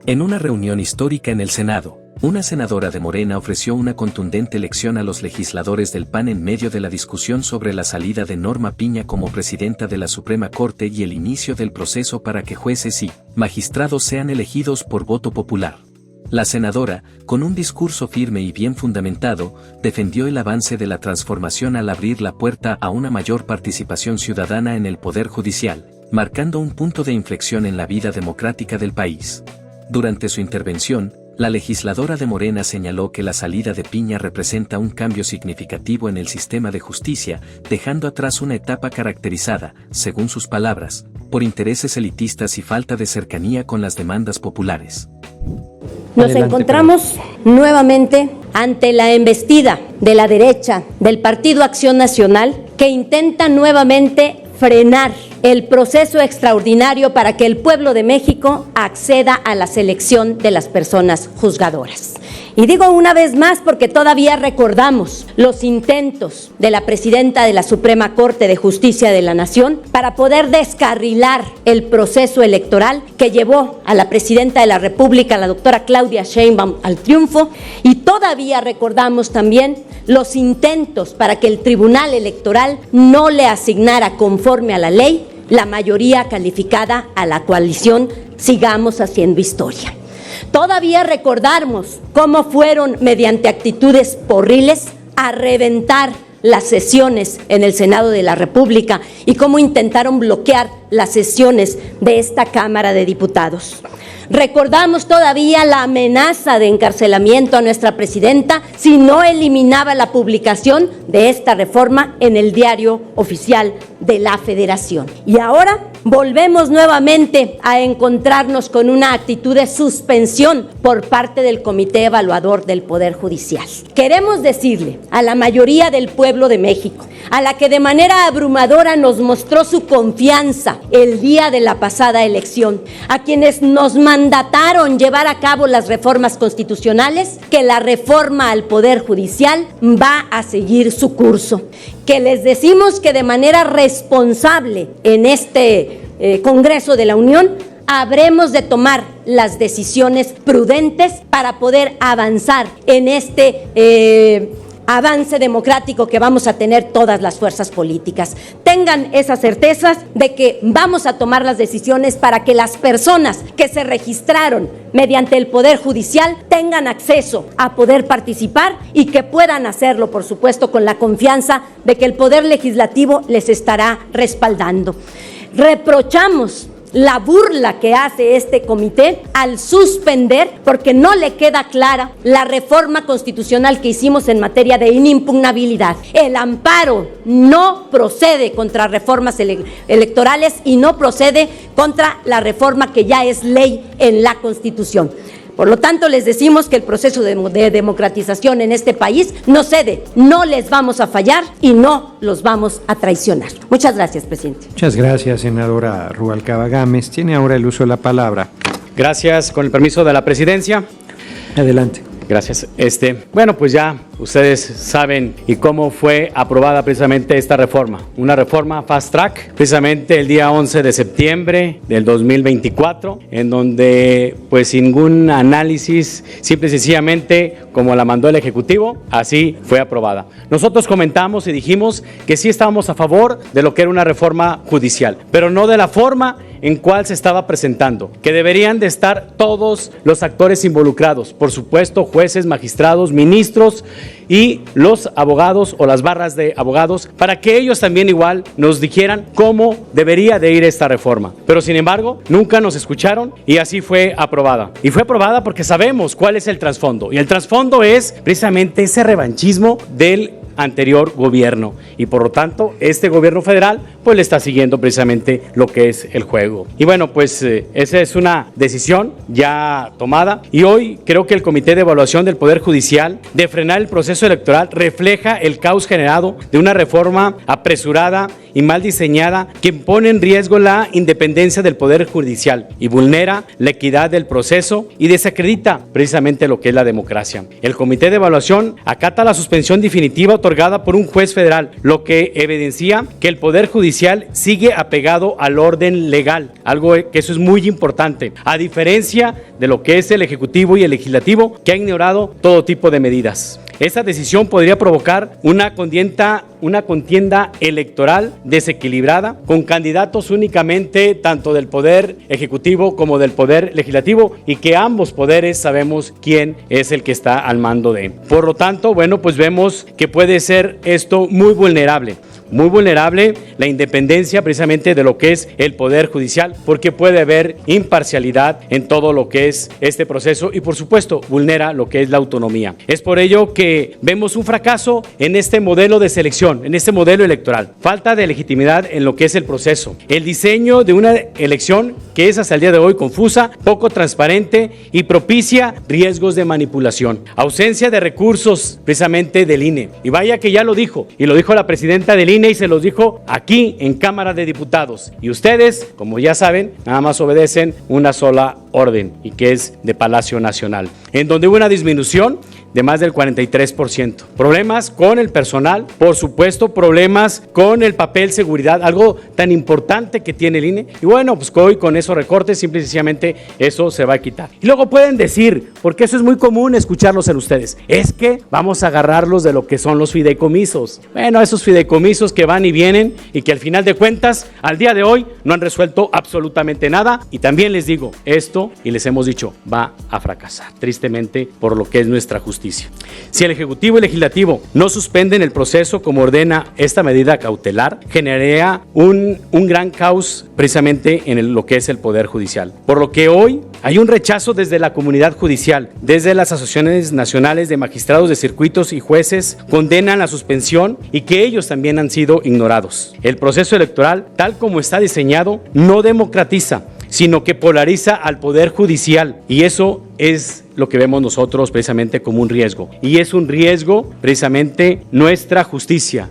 En una reunión histórica en el Senado, una senadora de Morena ofreció una contundente lección a los legisladores del PAN en medio de la discusión sobre la salida de Norma Piña como presidenta de la Suprema Corte y el inicio del proceso para que jueces y magistrados sean elegidos por voto popular. La senadora, con un discurso firme y bien fundamentado, defendió el avance de la transformación al abrir la puerta a una mayor participación ciudadana en el Poder Judicial, marcando un punto de inflexión en la vida democrática del país. Durante su intervención, la legisladora de Morena señaló que la salida de Piña representa un cambio significativo en el sistema de justicia, dejando atrás una etapa caracterizada, según sus palabras, por intereses elitistas y falta de cercanía con las demandas populares. Nos encontramos nuevamente ante la embestida de la derecha del Partido Acción Nacional, que intenta nuevamente frenar el proceso extraordinario para que el pueblo de México acceda a la selección de las personas juzgadoras. Y digo una vez más porque todavía recordamos los intentos de la presidenta de la Suprema Corte de Justicia de la Nación para poder descarrilar el proceso electoral que llevó a la presidenta de la República, la doctora Claudia Sheinbaum, al triunfo, y todavía recordamos también los intentos para que el Tribunal Electoral no le asignara conforme a la ley la mayoría calificada a la coalición Sigamos Haciendo Historia. Todavía recordamos cómo fueron, mediante actitudes porriles, a reventar las sesiones en el Senado de la República y cómo intentaron bloquear las sesiones de esta Cámara de Diputados. Recordamos todavía la amenaza de encarcelamiento a nuestra presidenta si no eliminaba la publicación de esta reforma en el Diario Oficial de la Federación. Y ahora volvemos nuevamente a encontrarnos con una actitud de suspensión por parte del Comité Evaluador del Poder Judicial. Queremos decirle a la mayoría del pueblo de México, a la que de manera abrumadora nos mostró su confianza el día de la pasada elección, a quienes nos mandataron llevar a cabo las reformas constitucionales, que la reforma al Poder Judicial va a seguir su curso, que les decimos que de manera responsable en este Congreso de la Unión habremos de tomar las decisiones prudentes para poder avanzar en este avance democrático que vamos a tener todas las fuerzas políticas. Tengan esas certezas de que vamos a tomar las decisiones para que las personas que se registraron mediante el Poder Judicial tengan acceso a poder participar y que puedan hacerlo, por supuesto, con la confianza de que el Poder Legislativo les estará respaldando. Reprochamos la burla que hace este comité al suspender, porque no le queda clara, la reforma constitucional que hicimos en materia de inimpugnabilidad. El amparo no procede contra reformas electorales y no procede contra la reforma que ya es ley en la Constitución. Por lo tanto, les decimos que el proceso de democratización en este país no cede, no les vamos a fallar y no los vamos a traicionar. Muchas gracias, presidente. Muchas gracias, senadora Rubalcaba Gámez. Tiene ahora el uso de la palabra. Gracias, con el permiso de la presidencia. Adelante. Gracias. Bueno, pues ya ustedes saben y cómo fue aprobada precisamente esta reforma. Una reforma fast track, precisamente el día 11 de septiembre del 2024, en donde pues sin ningún análisis, simple y sencillamente como la mandó el Ejecutivo, así fue aprobada. Nosotros comentamos y dijimos que sí estábamos a favor de lo que era una reforma judicial, pero no de la forma en cual se estaba presentando, que deberían de estar todos los actores involucrados, por supuesto, jueces, magistrados, ministros y los abogados o las barras de abogados, para que ellos también igual nos dijeran cómo debería de ir esta reforma. Pero sin embargo, nunca nos escucharon y así fue aprobada. Y fue aprobada porque sabemos cuál es el trasfondo. Y el trasfondo es precisamente ese revanchismo del anterior gobierno y por lo tanto este gobierno federal pues le está siguiendo precisamente lo que es el juego. Y bueno, pues esa es una decisión ya tomada y hoy creo que el Comité de Evaluación del Poder Judicial de frenar el proceso electoral refleja el caos generado de una reforma apresurada y mal diseñada que pone en riesgo la independencia del Poder Judicial y vulnera la equidad del proceso y desacredita precisamente lo que es la democracia. El Comité de Evaluación acata la suspensión definitiva otorgada por un juez federal, lo que evidencia que el Poder Judicial Judicial sigue apegado al orden legal, algo que eso es muy importante, a diferencia de lo que es el Ejecutivo y el Legislativo, que ha ignorado todo tipo de medidas. Esa decisión podría provocar una contienda electoral desequilibrada, con candidatos únicamente tanto del Poder Ejecutivo como del Poder Legislativo, y que ambos poderes sabemos quién es el que está al mando de. Por lo tanto, bueno, pues vemos que puede ser esto muy vulnerable la independencia precisamente de lo que es el Poder Judicial, porque puede haber imparcialidad en todo lo que es este proceso y por supuesto vulnera lo que es la autonomía. Es por ello que vemos un fracaso en este modelo de selección, en este modelo electoral, falta de legitimidad en lo que es el proceso, el diseño de una elección que es hasta el día de hoy confusa, poco transparente y propicia riesgos de manipulación, ausencia de recursos precisamente del INE, y vaya que ya lo dijo, y lo dijo la presidenta del INE y se los dijo aquí en Cámara de Diputados, y ustedes, como ya saben, nada más obedecen una sola orden, y que es de Palacio Nacional, en donde hubo una disminución de más del 43%. Problemas con el personal, por supuesto, problemas con el papel seguridad, algo tan importante que tiene el INE. Y bueno, pues hoy con esos recortes, simple y sencillamente eso se va a quitar. Y luego pueden decir, porque eso es muy común escucharlos en ustedes, es que vamos a agarrarlos de lo que son los fideicomisos. Bueno, esos fideicomisos que van y vienen y que al final de cuentas, al día de hoy, no han resuelto absolutamente nada. Y también les digo, esto, y les hemos dicho, va a fracasar, tristemente, por lo que es nuestra justicia. Si el Ejecutivo y el Legislativo no suspenden el proceso como ordena esta medida cautelar, generaría un gran caos precisamente en lo que es el Poder Judicial. Por lo que hoy hay un rechazo desde la comunidad judicial, desde las asociaciones nacionales de magistrados de circuitos y jueces condenan la suspensión y que ellos también han sido ignorados. El proceso electoral, tal como está diseñado, no democratiza, sino que polariza al Poder Judicial, y eso es lo que vemos nosotros precisamente como un riesgo, y es un riesgo precisamente nuestra justicia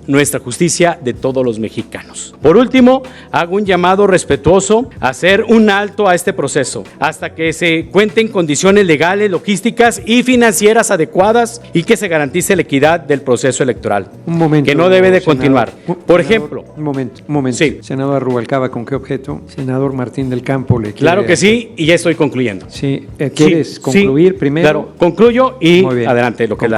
de todos los mexicanos. Por último, hago un llamado respetuoso a hacer un alto a este proceso hasta que se cuenten condiciones legales, logísticas y financieras adecuadas y que se garantice la equidad del proceso electoral. Un momento, que no debe de senador, continuar. Por ejemplo, un momento. Sí. Senador Rubalcaba, ¿con qué objeto? Senador Martín del Campo le quiere... Claro que sí, y ya estoy concluyendo. Sí, ¿quieres concluir primero? Claro, concluyo y adelante lo que es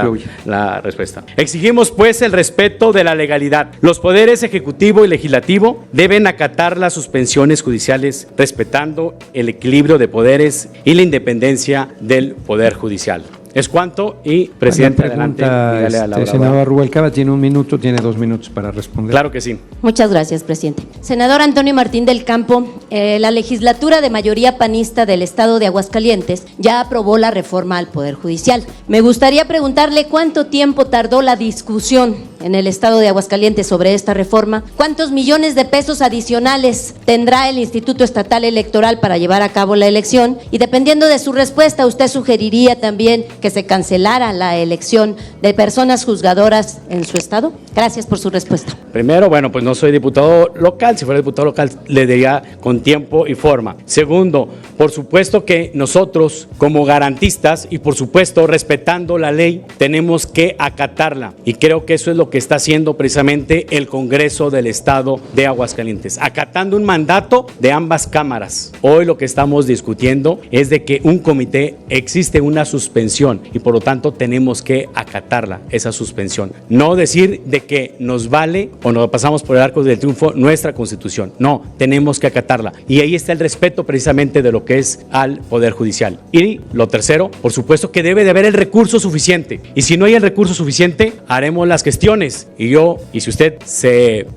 la respuesta. Exigimos pues el respeto de la legalidad. Los poderes ejecutivo y legislativo deben acatar las suspensiones judiciales respetando el equilibrio de poderes y la independencia del Poder Judicial. Es cuanto, y presidente, adelante. Senador Rubalcaba tiene 1 minuto, tiene 2 minutos para responder. Claro que sí. Muchas gracias, presidente. Senador Antonio Martín del Campo, la legislatura de mayoría panista del estado de Aguascalientes ya aprobó la reforma al Poder Judicial. Me gustaría preguntarle cuánto tiempo tardó la discusión en el estado de Aguascalientes sobre esta reforma, cuántos millones de pesos adicionales tendrá el Instituto Estatal Electoral para llevar a cabo la elección, y dependiendo de su respuesta, usted sugeriría también que se cancelara la elección de personas juzgadoras en su estado. Gracias por su respuesta. Primero, bueno, pues no soy diputado local. Si fuera diputado local, le diría con tiempo y forma. Segundo, por supuesto que nosotros, como garantistas y por supuesto respetando la ley, tenemos que acatarla. Y creo que eso es lo que está haciendo precisamente el Congreso del Estado de Aguascalientes, acatando un mandato de ambas cámaras. Hoy lo que estamos discutiendo es de que un comité existe una suspensión y por lo tanto tenemos que acatarla, esa suspensión. No decir de que nos vale o nos pasamos por el arco del triunfo nuestra Constitución. No, tenemos que acatarla. Y ahí está el respeto precisamente de lo que es al Poder Judicial. Y lo tercero, por supuesto que debe de haber el recurso suficiente. Y si no hay el recurso suficiente, haremos las gestiones. Y si usted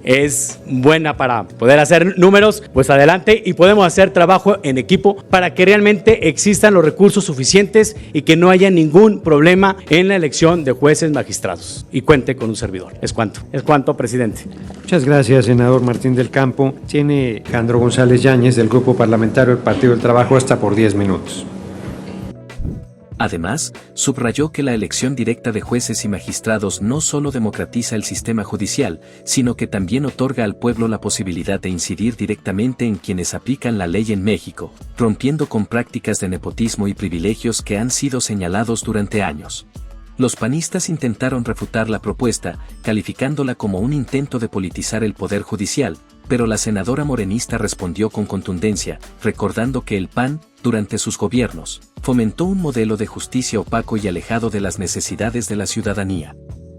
es buena para poder hacer números, pues adelante y podemos hacer trabajo en equipo para que realmente existan los recursos suficientes y que no haya ningún problema en la elección de jueces magistrados. Y cuente con un servidor. Es cuanto, presidente. Muchas gracias, senador Martín del Campo. Tiene Jandro González Yáñez, del Grupo Parlamentario del Partido del Trabajo, hasta por 10 minutos. Además, subrayó que la elección directa de jueces y magistrados no solo democratiza el sistema judicial, sino que también otorga al pueblo la posibilidad de incidir directamente en quienes aplican la ley en México, rompiendo con prácticas de nepotismo y privilegios que han sido señalados durante años. Los panistas intentaron refutar la propuesta, calificándola como un intento de politizar el Poder Judicial, pero la senadora morenista respondió con contundencia, recordando que el PAN, durante sus gobiernos, fomentó un modelo de justicia opaco y alejado de las necesidades de la ciudadanía.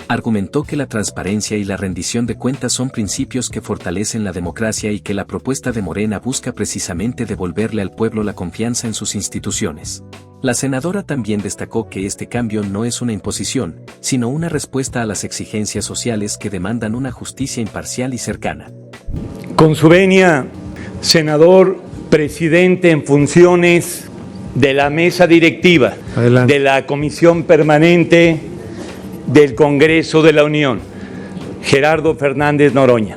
Argumentó que la transparencia y la rendición de cuentas son principios que fortalecen la democracia y que la propuesta de Morena busca precisamente devolverle al pueblo la confianza en sus instituciones. La senadora también destacó que este cambio no es una imposición, sino una respuesta a las exigencias sociales que demandan una justicia imparcial y cercana. Con su venia, senador presidente en funciones de la mesa directiva de la Comisión Permanente del Congreso de la Unión, Gerardo Fernández Noroña.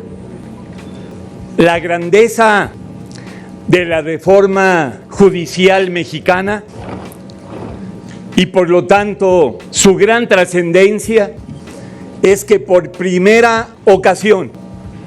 La grandeza de la reforma judicial mexicana y por lo tanto su gran trascendencia es que por primera ocasión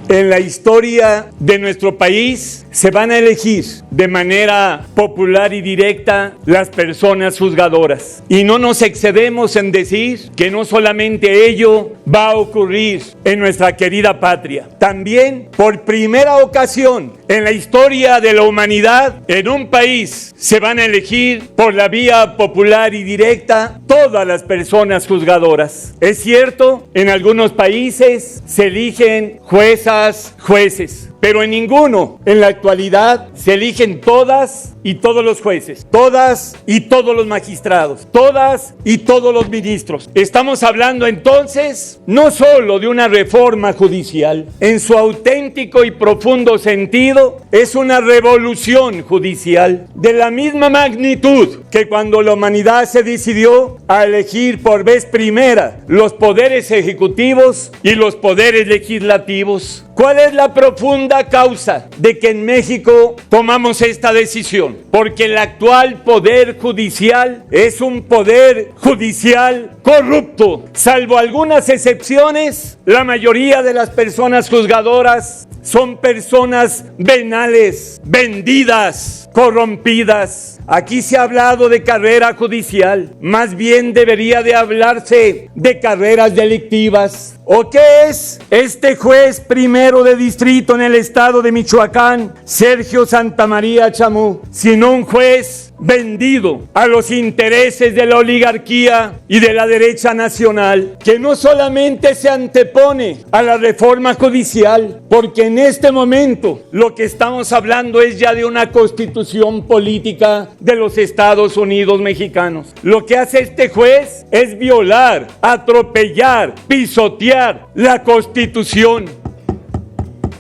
en la historia de nuestro país se van a elegir de manera popular y directa las personas juzgadoras. Y no nos excedemos en decir que no solamente ello va a ocurrir en nuestra querida patria, también por primera ocasión en la historia de la humanidad, en un país se van a elegir por la vía popular y directa todas las personas juzgadoras. Es cierto, en algunos países se eligen jueces, pero en ninguno en la actualidad se eligen todas y todos los jueces, todas y todos los magistrados, todas y todos los ministros. Estamos hablando entonces no solo de una reforma judicial, en su auténtico y profundo sentido es una revolución judicial de la misma magnitud que cuando la humanidad se decidió a elegir por vez primera los poderes ejecutivos y los poderes legislativos. ¿Cuál es la profunda causa de que en México tomamos esta decisión? Porque el actual poder judicial es un poder judicial corrupto. Salvo algunas excepciones, la mayoría de las personas juzgadoras son personas venales, vendidas, corrompidas. Aquí se ha hablado de carrera judicial, más bien debería de hablarse de carreras delictivas. ¿O qué es este juez primero de distrito en el estado de Michoacán, Sergio Santamaría Chamú, sino un juez vendido a los intereses de la oligarquía y de la derecha nacional, que no solamente se antepone a la reforma judicial, porque en este momento lo que estamos hablando es ya de una constitución política de los Estados Unidos mexicanos. Lo que hace este juez es violar, atropellar, pisotear la Constitución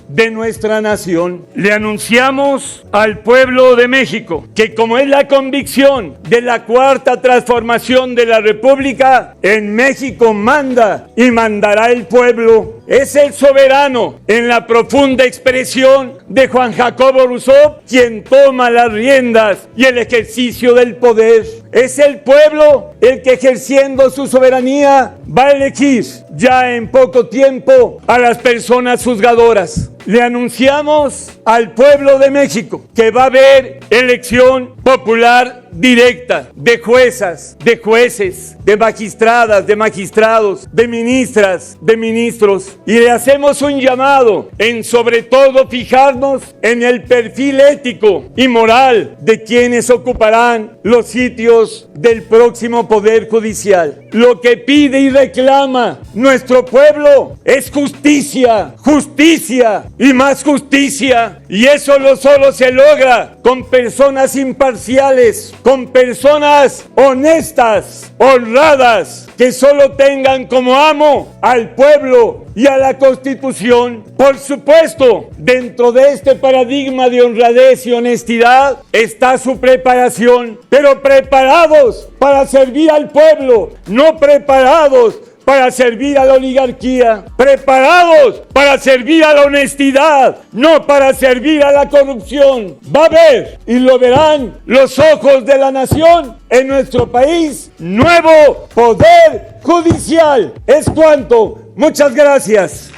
de nuestra nación. Le anunciamos al pueblo de México que, como es la convicción de la cuarta transformación de la República, en México manda y mandará el pueblo. Es el soberano, en la profunda expresión de Juan Jacobo Rousseau, quien toma las riendas y el ejercicio del poder. Es el pueblo el que, ejerciendo su soberanía, va a elegir ya en poco tiempo a las personas juzgadoras. Le anunciamos al pueblo de México que va a haber elección popular directa de juezas, de jueces, de magistradas, de magistrados, de ministras, de ministros. Y le hacemos un llamado en sobre todo fijarnos en el perfil ético y moral de quienes ocuparán los sitios del próximo Poder Judicial. Lo que pide y reclama nuestro pueblo es justicia, justicia y más justicia. Y eso solo se logra con personas imparciales, con personas honestas, honradas, que solo tengan como amo al pueblo y a la Constitución. Por supuesto, dentro de este paradigma de honradez y honestidad está su preparación, pero preparados para servir al pueblo, no preparados para servir a la oligarquía, preparados para servir a la honestidad, no para servir a la corrupción. Va a ver, y lo verán los ojos de la nación, en nuestro país, nuevo poder judicial. Es cuanto. Muchas gracias.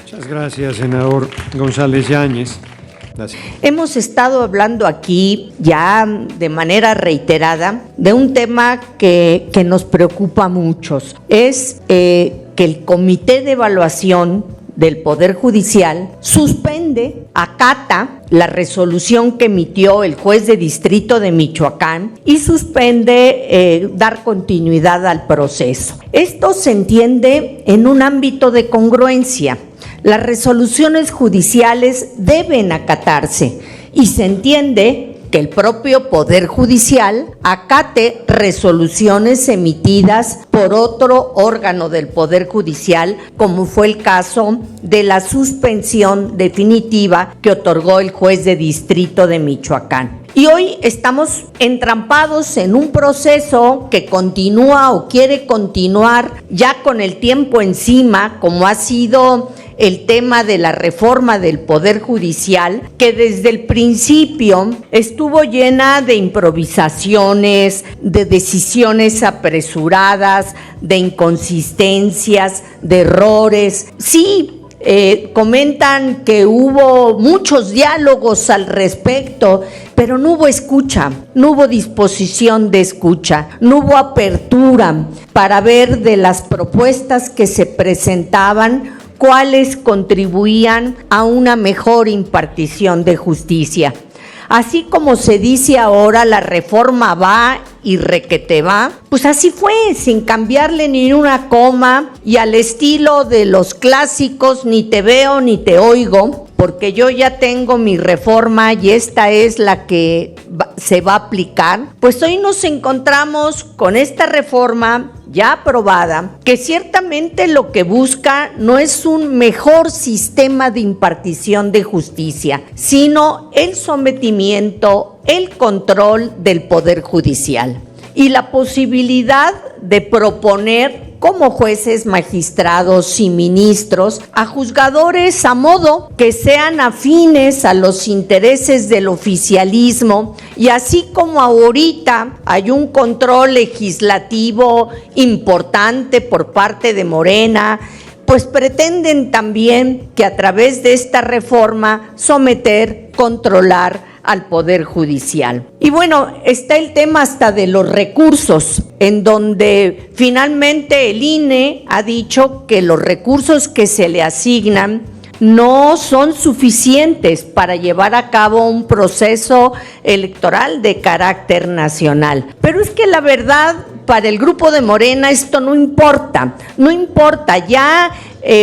Muchas gracias, senador González Yáñez. Gracias. Hemos estado hablando aquí ya de manera reiterada de un tema que nos preocupa a muchos. Es que el Comité de Evaluación del Poder Judicial suspende, acata la resolución que emitió el juez de distrito de Michoacán y suspende dar continuidad al proceso. Esto se entiende en un ámbito de congruencia. Las resoluciones judiciales deben acatarse y se entiende que el propio Poder Judicial acate resoluciones emitidas por otro órgano del Poder Judicial, como fue el caso de la suspensión definitiva que otorgó el juez de distrito de Michoacán. Y hoy estamos entrampados en un proceso que continúa o quiere continuar ya con el tiempo encima, como ha sido el tema de la reforma del Poder Judicial, que desde el principio estuvo llena de improvisaciones, de decisiones apresuradas, de inconsistencias, de errores. Sí, comentan que hubo muchos diálogos al respecto, pero no hubo escucha, no hubo disposición de escucha, no hubo apertura para ver de las propuestas que se presentaban cuáles contribuían a una mejor impartición de justicia. Así como se dice ahora, la reforma va y requete va, pues así fue, sin cambiarle ni una coma y al estilo de los clásicos, ni te veo ni te oigo, porque yo ya tengo mi reforma y esta es la que se va a aplicar. Pues hoy nos encontramos con esta reforma ya aprobada, que ciertamente lo que busca no es un mejor sistema de impartición de justicia, sino el sometimiento, el control del Poder Judicial y la posibilidad de proponer como jueces, magistrados y ministros a juzgadores a modo que sean afines a los intereses del oficialismo, y así como ahorita hay un control legislativo importante por parte de Morena, pues pretenden también que a través de esta reforma someter, controlar al Poder Judicial. Y bueno, está el tema hasta de los recursos, en donde finalmente el INE ha dicho que los recursos que se le asignan no son suficientes para llevar a cabo un proceso electoral de carácter nacional. Pero es que la verdad, para el grupo de Morena esto no importa, ya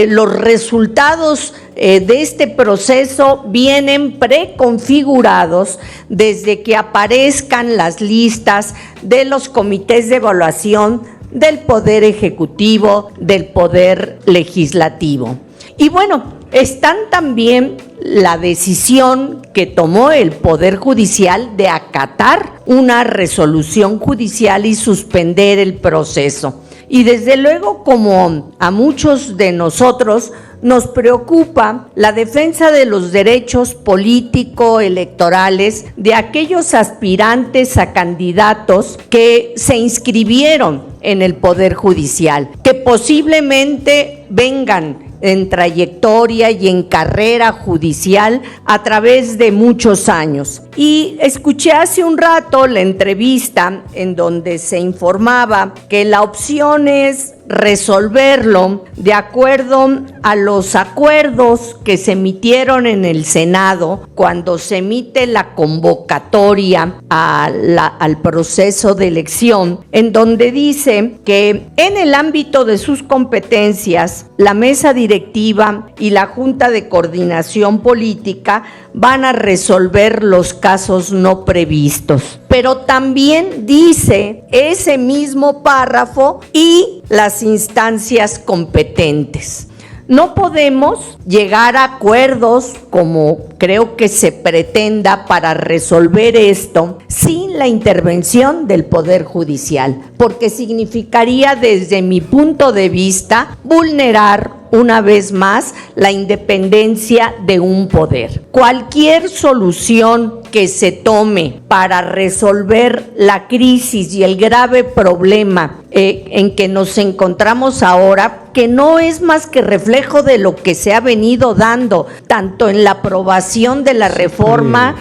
los resultados de este proceso vienen preconfigurados desde que aparezcan las listas de los comités de evaluación del Poder Ejecutivo, del Poder Legislativo. Y bueno, están también la decisión que tomó el Poder Judicial de acatar una resolución judicial y suspender el proceso. Y desde luego, como a muchos de nosotros nos preocupa la defensa de los derechos político-electorales de aquellos aspirantes a candidatos que se inscribieron en el Poder Judicial, que posiblemente vengan en trayectoria y en carrera judicial a través de muchos años. Y escuché hace un rato la entrevista en donde se informaba que la opción es resolverlo de acuerdo a los acuerdos que se emitieron en el Senado cuando se emite la convocatoria al proceso de elección, en donde dice que en el ámbito de sus competencias, la mesa directiva y la Junta de Coordinación Política van a resolver los casos no previstos. Pero también dice ese mismo párrafo y las instancias competentes. No podemos llegar a acuerdos como creo que se pretenda para resolver esto sin la intervención del Poder Judicial, porque significaría, desde mi punto de vista, vulnerar una vez más la independencia de un poder. Cualquier solución que se tome para resolver la crisis y el grave problema en que nos encontramos ahora, que no es más que reflejo de lo que se ha venido dando, tanto en la aprobación de la reforma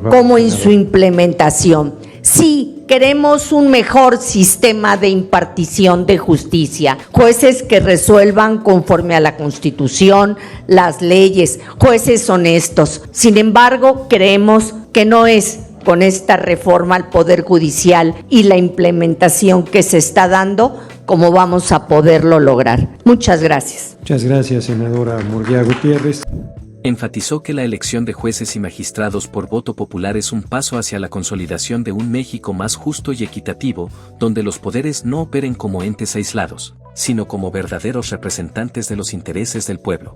como en su implementación. Sí, Queremos un mejor sistema de impartición de justicia, jueces que resuelvan conforme a la Constitución, las leyes, jueces honestos. Sin embargo, creemos que no es con esta reforma al Poder Judicial y la implementación que se está dando como vamos a poderlo lograr. Muchas gracias. Muchas gracias, senadora Murguía Gutiérrez. Enfatizó que la elección de jueces y magistrados por voto popular es un paso hacia la consolidación de un México más justo y equitativo, donde los poderes no operen como entes aislados, sino como verdaderos representantes de los intereses del pueblo.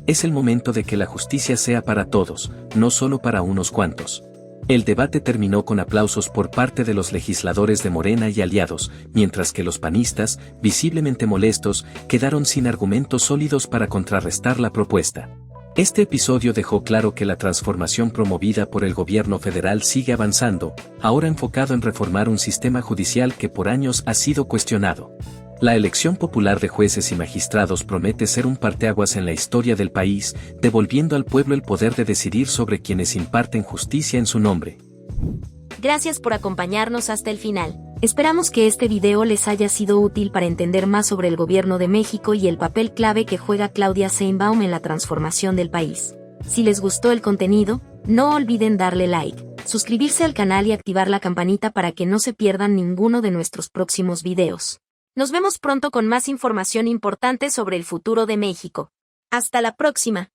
Es el momento de que la justicia sea para todos, no solo para unos cuantos. El debate terminó con aplausos por parte de los legisladores de Morena y aliados, mientras que los panistas, visiblemente molestos, quedaron sin argumentos sólidos para contrarrestar la propuesta. Este episodio dejó claro que la transformación promovida por el gobierno federal sigue avanzando, ahora enfocado en reformar un sistema judicial que por años ha sido cuestionado. La elección popular de jueces y magistrados promete ser un parteaguas en la historia del país, devolviendo al pueblo el poder de decidir sobre quienes imparten justicia en su nombre. Gracias por acompañarnos hasta el final. Esperamos que este video les haya sido útil para entender más sobre el gobierno de México y el papel clave que juega Claudia Sheinbaum en la transformación del país. Si les gustó el contenido, no olviden darle like, suscribirse al canal y activar la campanita para que no se pierdan ninguno de nuestros próximos videos. Nos vemos pronto con más información importante sobre el futuro de México. Hasta la próxima.